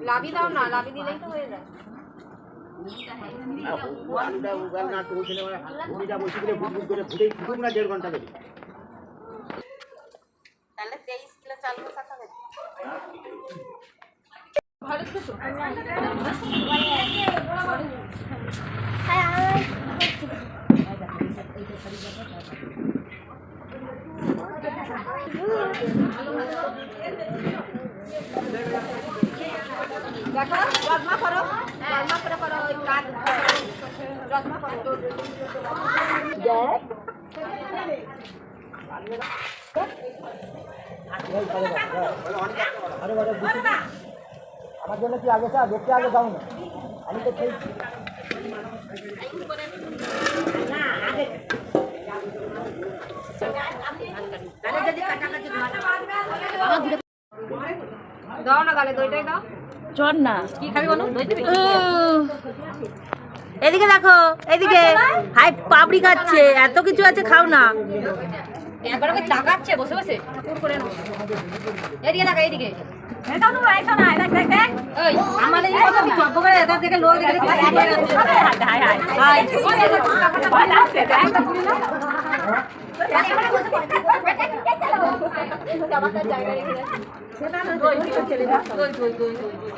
লাভি দাও না, লাভি দিলেই তো হয়ে যায়। তাহলে 23 কিলো চাল বসা খাবে। ঘরে তো দেখো রাজমা করো, রাজমা করে করো, ওই কাজ রাজমা করো। আমার জন্য কি আগে চা দেখতে আগে যাও না, আমি তো খেয়েছি। দাও না গালে দইটাই দাও। চল না, কি খাবি বলো? দই দিবি? এদিকে দেখো, এদিকে হাই পাপড়ি খাচ্ছে, এত কিছু আছে, খাও না। একবার ওকে তাকাচ্ছে বসে বসে কুকুর করে নাও। এদিকে তাকা, এদিকে এটাও তো আইছো না, দেখ দেখ দেখ, ওই আমাদের এই কথা চব্ব করে এটা থেকে লোক দেখে হাই হাই হাই ভাই লাগছে দেখ তো পুরি না।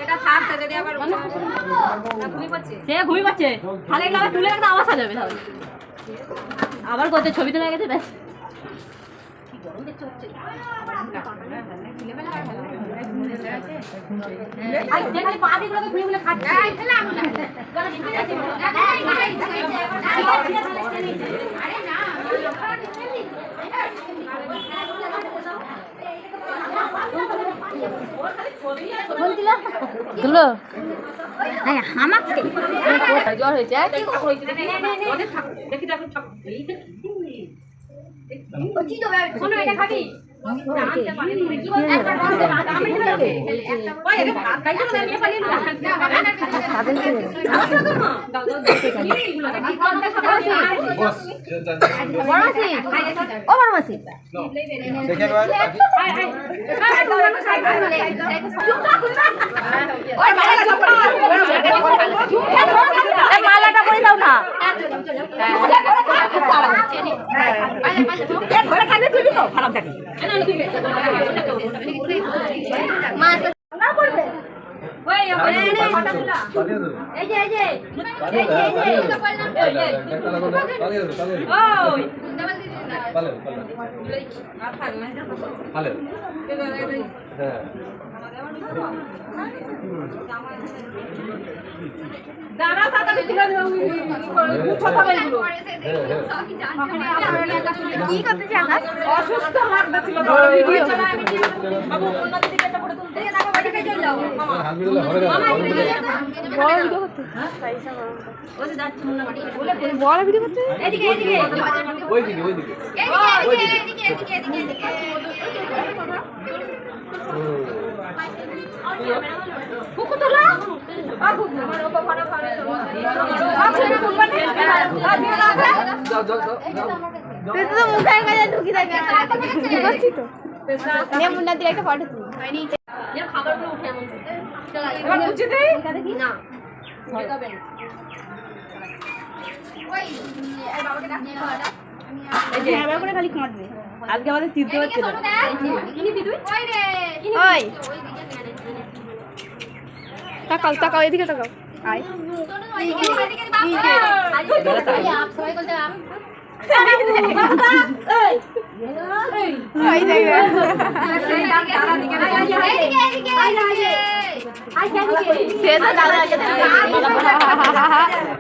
এটা থাক থেকে দিয়ে আবার ঘুমি পাচ্ছে। সে ঘুমি পাচ্ছে, খালি লাগা তুলে একটা আওয়াজ আসা যাবে তাহলে। আবার কত ছবি তোলা গেছে ব্যাস। জ্বর হয়েছে এটা খাবি মালাটা করে দাও না। দাঁড়া তাড়াতাড়ি কি করতে চাই আমরা? অসুস্থ লাগਦਾ ছিল ভিডিও বাবু অন্য দিকে এটা পড়ে তুলতে দেখো ওইদিকে চলে যাও মামা মামা এদিকে বড় ভিডিও করতে পয়সা গরম ওই যে যাচ্ছে মুন্না বাড়ি বলে বড় ভিডিও করতে এদিকে এদিকে ওইদিকে এদিকে কুকু তোলা বাবু আমার ওপর ফটো ফটো বাবু কুকুর নিয়ে যাও তুই তো মুখের কাছে ঢুকি থাকে বুঝছি তো নে মুন্না দিয়ে একটা ফটো তুল হয়নি এর খাবারগুলো উঠে এমন চল এবার বুঝি দেই না হবে না ওই এই বাবাকে ডাক নিয়ে খাওয়াটা এই যে এবার করে খালি খাওয়া দিবে আজকে আমাদের তিনটে হচ্ছে কিনি দি তুই ওই রে ওই তাকাও তাকাও এদিকে তাকাও আয় এদিকে বাপ করে আপ সবাই বলতে আপ এই এই দেখ সেই দাঁড়া দিকে এদিকে এদিকে আয় এদিকে সে তো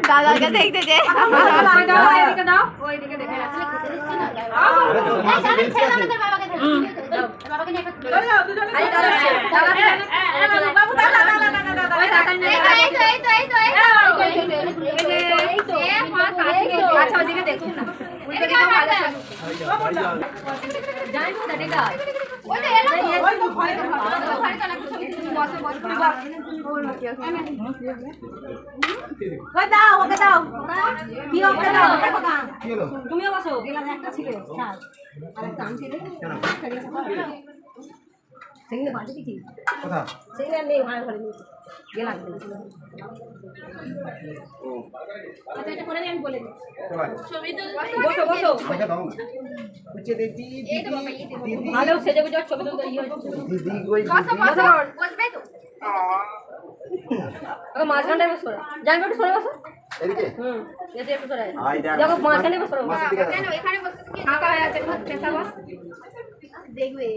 দাদাকে দেখতে যে এদিকে দাও ওই দিকে দেখে আসলে খেতে দিচ্ছি না এই সামনে ছেড়ে আমাদের বাবাকে ধরে বাবাকে নিয়ে একটা দাও দুজনে আই দাদা বাবু দাদা ওই দাদা নিয়ে এই তো এ মা কাছে আচ্ছা ওদিকে দেখো না উল্টো দিকে ভালো জানি তো দেখা ওই তো এলো ওই তো ভয় তো না কিছু বসে ওই দাও ওকে দাও কি ওকে দাও তুমিও বসো গেলাম একটা ছিল বসো বসো ভালো সেজে গুজে ছবি তুলতে ইয়ে হচ্ছে ওকে মাঝখানটায় বসো জানবে একটু সরে বসো এদিকে হুম এসে একটু সরে আই দেখ দেখো মাঝখানে বসো মাসের দিকে কেন এখানে বসে কি ফাঁকা হয়ে আছে পেশা বস দেখবে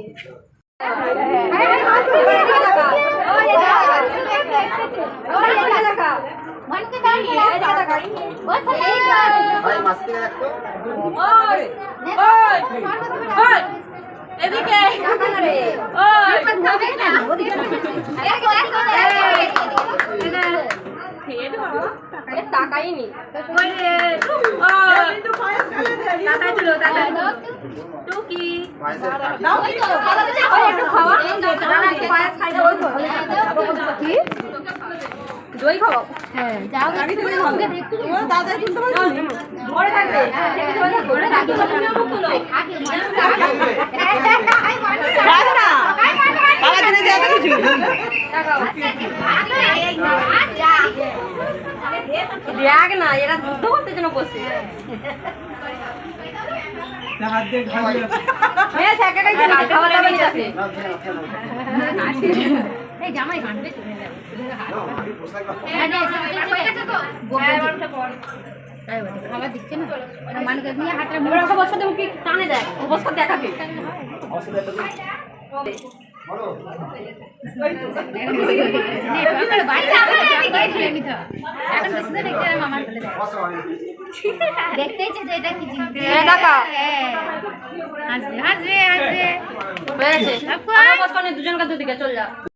মনকে দাঁড়িয়ে বস ভাই মাসের দিকে দেখ তো এদিকে টাকাই নি টুকি মাসের একটু খাওয়া দই খাও যাও ঘরে থাকবে ঘরে থাকবে দেখ না এরা যুদ্ধ করতে জন্য বসে খাওয়া দাওয়া নিয়ে আসে জামাই কাটবে খাবার দিচ্ছে না মানুষকে নিয়ে হাতটা ওরা ওকে বসাতে মুখে টানে দেয় ও বসা দেখাবে দেখতেইছে যে এটা কি জিনিস হাসবে হাসবে হাসবে হয়েছে দুজন কাছে দিকে চল যা